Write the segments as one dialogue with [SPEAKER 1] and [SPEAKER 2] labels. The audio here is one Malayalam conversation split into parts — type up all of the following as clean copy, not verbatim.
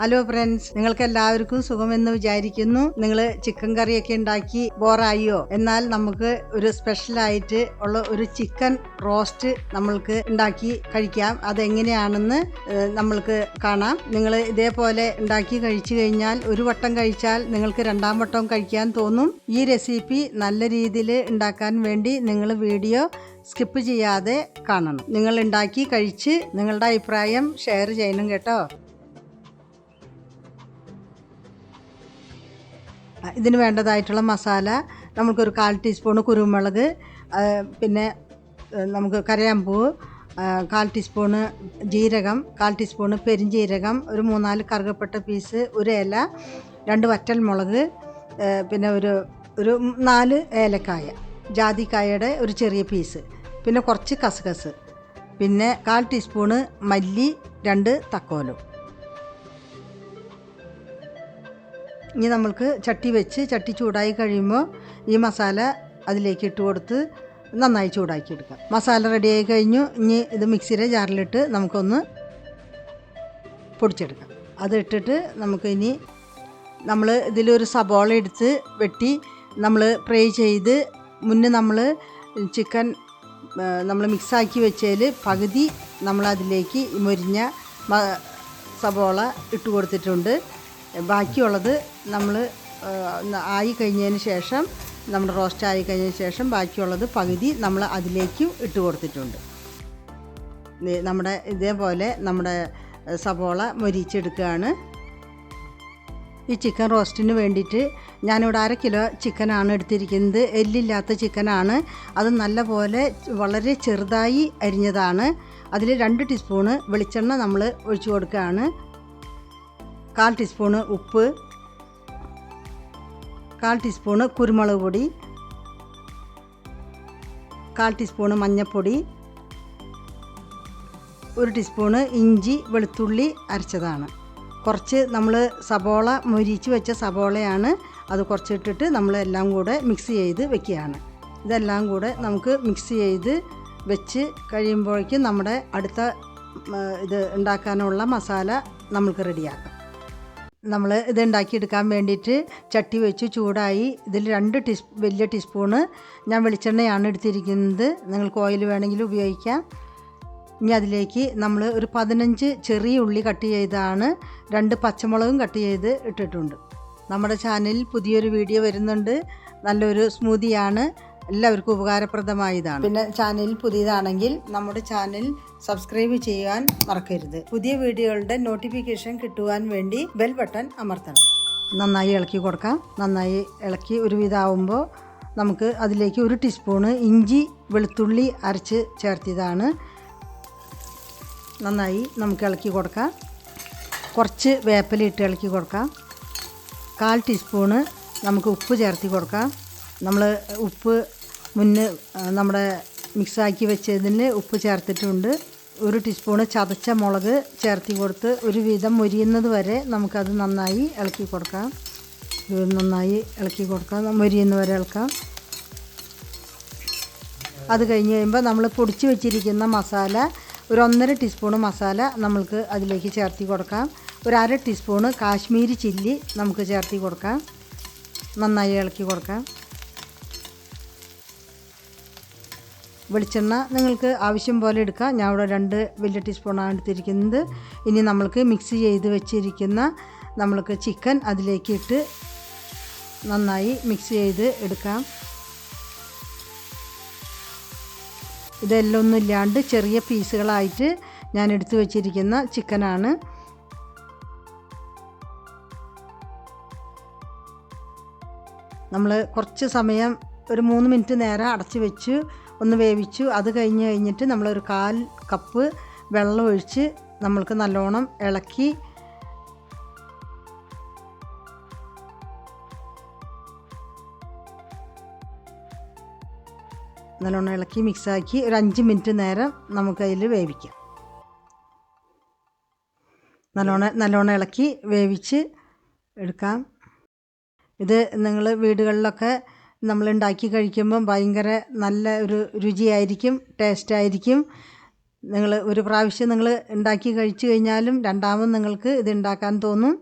[SPEAKER 1] ഹലോ ഫ്രണ്ട്സ്, നിങ്ങൾക്ക് എല്ലാവർക്കും സുഖമെന്ന് വിചാരിക്കുന്നു. നിങ്ങൾ ചിക്കൻ കറിയൊക്കെ ഉണ്ടാക്കി ബോറായോ? എന്നാൽ നമുക്ക് ഒരു സ്പെഷ്യലായിട്ട് ഉള്ള ഒരു ചിക്കൻ റോസ്റ്റ് നമ്മൾക്ക് ഉണ്ടാക്കി കഴിക്കാം. അതെങ്ങനെയാണെന്ന് നമ്മൾക്ക് കാണാം. നിങ്ങൾ ഇതേപോലെ ഉണ്ടാക്കി കഴിച്ചു കഴിഞ്ഞാൽ ഒരു വട്ടം കഴിച്ചാൽ നിങ്ങൾക്ക് രണ്ടാം വട്ടം കഴിക്കാൻ തോന്നും. ഈ റെസിപ്പി നല്ല രീതിയിൽ ഉണ്ടാക്കാൻ വേണ്ടി നിങ്ങൾ വീഡിയോ സ്കിപ്പ് ചെയ്യാതെ കാണണം. നിങ്ങൾ ഉണ്ടാക്കി കഴിച്ച് നിങ്ങളുടെ അഭിപ്രായം ഷെയർ ചെയ്യണം കേട്ടോ. ഇതിന് വേണ്ടതായിട്ടുള്ള മസാല നമുക്കൊരു 1/4 ടീസ്പൂണ് കുരുമുളക്, പിന്നെ നമുക്ക് കരയാമ്പൂവ്, 1/4 ടീസ്പൂണ് ജീരകം, 1/4 ടീസ്പൂണ് പെരിഞ്ജീരകം, ഒരു 3-4 കറുകപ്പട്ട പീസ്, ഒരു ഇല, 2 വറ്റൽമുളക്, പിന്നെ ഒരു 4 ഏലക്കായ, ജാതിക്കായയുടെ ഒരു ചെറിയ പീസ്, പിന്നെ കുറച്ച് കസ്കസ്, പിന്നെ 1/4 ടീസ്പൂണ് മല്ലി, 2 തക്കോലും. ഇനി നമ്മൾക്ക് ചട്ടി ചൂടായി കഴിയുമ്പോൾ ഈ മസാല അതിലേക്ക് ഇട്ട് കൊടുത്ത് നന്നായി ചൂടാക്കി എടുക്കാം. മസാല റെഡിയായി കഴിഞ്ഞു. ഇനി ഇത് മിക്സിയുടെ ജാറിലിട്ട് നമുക്കൊന്ന് പൊടിച്ചെടുക്കാം. അത് ഇട്ടിട്ട് നമുക്ക് ഇനി നമ്മൾ ഇതിലൊരു സബോള എടുത്ത് വെട്ടി നമ്മൾ ഫ്രൈ ചെയ്ത് മുന്നേ നമ്മൾ ചിക്കൻ നമ്മൾ മിക്സാക്കി വെച്ചതിൽ പകുതി നമ്മളതിലേക്ക് മൊരിഞ്ഞ സബോള ഇട്ട് കൊടുത്തിട്ടുണ്ട്. ബാക്കിയുള്ളത് നമ്മൾ ആയി കഴിഞ്ഞതിന് ശേഷം, നമ്മുടെ റോസ്റ്റ് ആയി കഴിഞ്ഞതിന് ശേഷം ബാക്കിയുള്ളത് പകുതി നമ്മൾ അതിലേക്ക് ഇട്ട് കൊടുത്തിട്ടുണ്ട്. നമ്മുടെ ഇതേപോലെ നമ്മുടെ സബോള മൊരിച്ചെടുക്കുകയാണ്. ഈ ചിക്കൻ റോസ്റ്റിന് വേണ്ടിയിട്ട് ഞാനിവിടെ 1/2 കിലോ ചിക്കനാണ് എടുത്തിരിക്കുന്നത്. എല്ലില്ലാത്ത ചിക്കനാണ്. അത് നല്ലപോലെ വളരെ ചെറുതായി അരിഞ്ഞതാണ്. അതിൽ 2 ടീസ്പൂണ് വെളിച്ചെണ്ണ നമ്മൾ ഒഴിച്ചു കൊടുക്കുകയാണ്. 1/4 ടീസ്പൂണ് ഉപ്പ്, 1/4 ടീസ്പൂണ് കുരുമുളക് പൊടി, 1/4 ടീസ്പൂണ് മഞ്ഞൾപ്പൊടി, 1 ടീസ്പൂണ് ഇഞ്ചി വെളുത്തുള്ളി അരച്ചതാണ്. കുറച്ച് നമ്മൾ സബോള മൊരിച്ച് വെച്ച സബോളയാണ്. അത് കുറച്ചിട്ടിട്ട് നമ്മളെല്ലാം കൂടെ മിക്സ് ചെയ്ത് വെക്കുകയാണ്. ഇതെല്ലാം കൂടെ നമുക്ക് മിക്സ് ചെയ്ത് വെച്ച് കഴിയുമ്പോഴേക്കും നമ്മുടെ അടുത്ത ഇത് ഉണ്ടാക്കാനുള്ള മസാല നമ്മൾക്ക് റെഡിയാക്കാം. നമ്മൾ ഇത് ഉണ്ടാക്കിയെടുക്കാൻ വേണ്ടിയിട്ട് ചട്ടി വെച്ച് ചൂടായി. ഇതിൽ 2 വലിയ ടീസ്പൂണ് ഞാൻ വെളിച്ചെണ്ണയാണ് എടുത്തിരിക്കുന്നത്. നിങ്ങൾക്ക് ഓയിൽ വേണമെങ്കിൽ ഉപയോഗിക്കാം. ഇനി അതിലേക്ക് നമ്മൾ ഒരു 15 ചെറിയ ഉള്ളി കട്ട് ചെയ്താണ്, 2 പച്ചമുളകും കട്ട് ചെയ്ത് ഇട്ടിട്ടുണ്ട്. നമ്മുടെ ചാനലിൽ പുതിയൊരു വീഡിയോ വരുന്നുണ്ട്. നല്ലൊരു സ്മൂതിയാണ്, എല്ലാവർക്കും ഉപകാരപ്രദമായതാണ്. പിന്നെ ചാനൽ പുതിയതാണെങ്കിൽ നമ്മുടെ ചാനൽ സബ്സ്ക്രൈബ് ചെയ്യാൻ മറക്കരുത്. പുതിയ വീഡിയോകളുടെ നോട്ടിഫിക്കേഷൻ കിട്ടുവാൻ വേണ്ടി ബെൽ ബട്ടൺ അമർത്തണം. നന്നായി ഇളക്കി കൊടുക്കാം. നന്നായി ഇളക്കി ഒരുവിധമാകുമ്പോൾ നമുക്ക് അതിലേക്ക് 1 ടീസ്പൂണ് ഇഞ്ചി വെളുത്തുള്ളി അരച്ച് ചേർത്തിയതാണ്. നന്നായി നമുക്ക് ഇളക്കി കൊടുക്കാം. കുറച്ച് വേപ്പില ഇട്ട് ഇളക്കി കൊടുക്കാം. 1/4 ടീസ്പൂണ് നമുക്ക് ഉപ്പ് ചേർത്തി കൊടുക്കാം. നമ്മൾ ഉപ്പ് മുന്നേ നമ്മുടെ മിക്സാക്കി വെച്ചതിന് ഉപ്പ് ചേർത്തിട്ടുണ്ട്. 1 ടീസ്പൂണ് ചതച്ച മുളക് ചേർത്തി കൊടുത്ത് ഒരുവിധം മൊരിയുന്നത് വരെ നമുക്കത് നന്നായി ഇളക്കി കൊടുക്കാം. മൊരിയുന്ന വരെ ഇളക്കാം. അത് കഴിഞ്ഞ് കഴിയുമ്പോൾ നമ്മൾ പൊടിച്ച് വെച്ചിരിക്കുന്ന മസാല, ഒരു 1.5 ടീസ്പൂണ് മസാല നമ്മൾക്ക് അതിലേക്ക് ചേർത്തി കൊടുക്കാം. ഒരു 1/2 ടീസ്പൂണ് കാശ്മീരി ചില്ലി നമുക്ക് ചേർത്തി കൊടുക്കാം. നന്നായി ഇളക്കി കൊടുക്കാം. വെളിച്ചെണ്ണ നിങ്ങൾക്ക് ആവശ്യം പോലെ എടുക്കാം. ഞാൻ ഇവിടെ 2 വലിയ ടീസ്പൂണാണ് എടുത്തിരിക്കുന്നത്. ഇനി നമ്മൾക്ക് മിക്സ് ചെയ്ത് വെച്ചിരിക്കുന്ന നമ്മൾക്ക് ചിക്കൻ അതിലേക്ക് ഇട്ട് നന്നായി മിക്സ് ചെയ്ത് എടുക്കാം. ഇതെല്ലാം ഒന്നും ഇല്ലാണ്ട് ചെറിയ പീസുകളായിട്ട് ഞാൻ എടുത്തു വെച്ചിരിക്കുന്ന ചിക്കനാണ്. നമ്മൾ കുറച്ച് സമയം ഒരു 3 മിനിറ്റ് നേരം അടച്ച് വെച്ച് ഒന്ന് വേവിച്ചു. അത് കഴിഞ്ഞിട്ട് നമ്മളൊരു 1/4 കപ്പ് വെള്ളം ഒഴിച്ച് നമ്മൾക്ക് നല്ലോണം ഇളക്കി മിക്സാക്കി ഒരു 5 മിനിറ്റ് നേരം നമുക്കതിൽ വേവിക്കാം. നല്ലോണം ഇളക്കി വേവിച്ച് എടുക്കാം. ഇത് നിങ്ങൾ വീടുകളിലൊക്കെ നമ്മൾ ഉണ്ടാക്കി കഴിക്കുമ്പം ഭയങ്കര നല്ല ഒരു രുചിയായിരിക്കും, ടേസ്റ്റായിരിക്കും. നിങ്ങൾ ഒരു പ്രാവശ്യം നിങ്ങൾ ഉണ്ടാക്കി കഴിച്ചു കഴിഞ്ഞാലും രണ്ടാമത് നിങ്ങൾക്ക് ഇത് ഉണ്ടാക്കാൻ തോന്നും.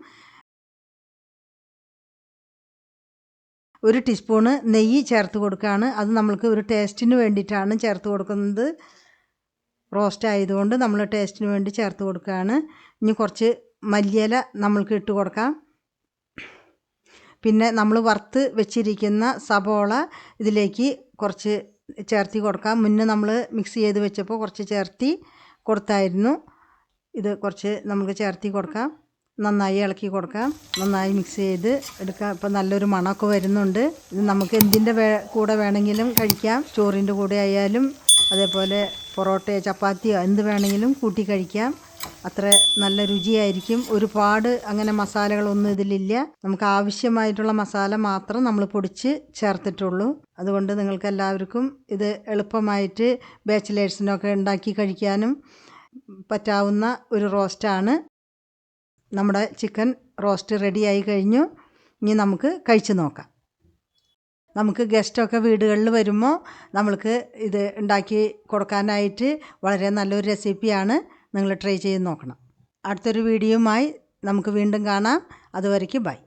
[SPEAKER 1] ഒരു ടീസ്പൂണ് നെയ്യ് ചേർത്ത് കൊടുക്കുകയാണ്. അത് നമ്മൾക്ക് ഒരു ടേസ്റ്റിന് വേണ്ടിയിട്ടാണ് ചേർത്ത് കൊടുക്കുന്നത്. റോസ്റ്റ് ആയതുകൊണ്ട് നമ്മൾ ടേസ്റ്റിന് വേണ്ടി ചേർത്ത് കൊടുക്കുകയാണ്. ഇനി കുറച്ച് മല്ലിയില നമ്മൾക്ക് ഇട്ട് കൊടുക്കാം. പിന്നെ നമ്മൾ വറുത്ത് വെച്ചിരിക്കുന്ന സബോള ഇതിലേക്ക് കുറച്ച് ചേർത്തി കൊടുക്കാം. മുന്നേ നമ്മൾ മിക്സ് ചെയ്ത് വെച്ചപ്പോൾ കുറച്ച് ചേർത്തി കൊടുത്തായിരുന്നു. ഇത് കുറച്ച് നമുക്ക് ചേർത്തി കൊടുക്കാം. നന്നായി ഇളക്കി കൊടുക്കാം. നന്നായി മിക്സ് ചെയ്ത് എടുക്കാം. ഇപ്പം നല്ലൊരു മണമൊക്കെ വരുന്നുണ്ട്. ഇത് നമുക്ക് എന്തിൻ്റെ കൂടെ വേണമെങ്കിലും കഴിക്കാം. ചോറിൻ്റെ കൂടെ ആയാലും അതേപോലെ പൊറോട്ടയോ ചപ്പാത്തിയോ എന്ത് വേണമെങ്കിലും കൂട്ടി കഴിക്കാം. അത്ര നല്ല രുചിയായിരിക്കും. ഒരുപാട് അങ്ങനെ മസാലകളൊന്നും ഇതിലില്ല. നമുക്ക് ആവശ്യമായിട്ടുള്ള മസാല മാത്രം നമ്മൾ പൊടിച്ച് ചേർത്തിട്ടുള്ളൂ. അതുകൊണ്ട് നിങ്ങൾക്ക് എല്ലാവർക്കും ഇത് എളുപ്പമായിട്ട് ബാച്ചിലേഴ്സിനൊക്കെ ഉണ്ടാക്കി കഴിക്കാനും പറ്റാവുന്ന ഒരു റോസ്റ്റാണ്. നമ്മുടെ ചിക്കൻ റോസ്റ്റ് റെഡിയായി കഴിഞ്ഞു. ഇനി നമുക്ക് കഴിച്ച് നോക്കാം. നമുക്ക് ഗസ്റ്റൊക്കെ വീടുകളിൽ വരുമ്പോൾ നമ്മൾക്ക് ഇത് ഉണ്ടാക്കി കൊടുക്കാനായിട്ട് വളരെ നല്ലൊരു റെസിപ്പിയാണ്. നിങ്ങൾ ട്രൈ ചെയ്ത് നോക്കണം. അടുത്തൊരു വീഡിയോയുമായി നമുക്ക് വീണ്ടും കാണാം. അതുവരയ്ക്ക് ബൈ.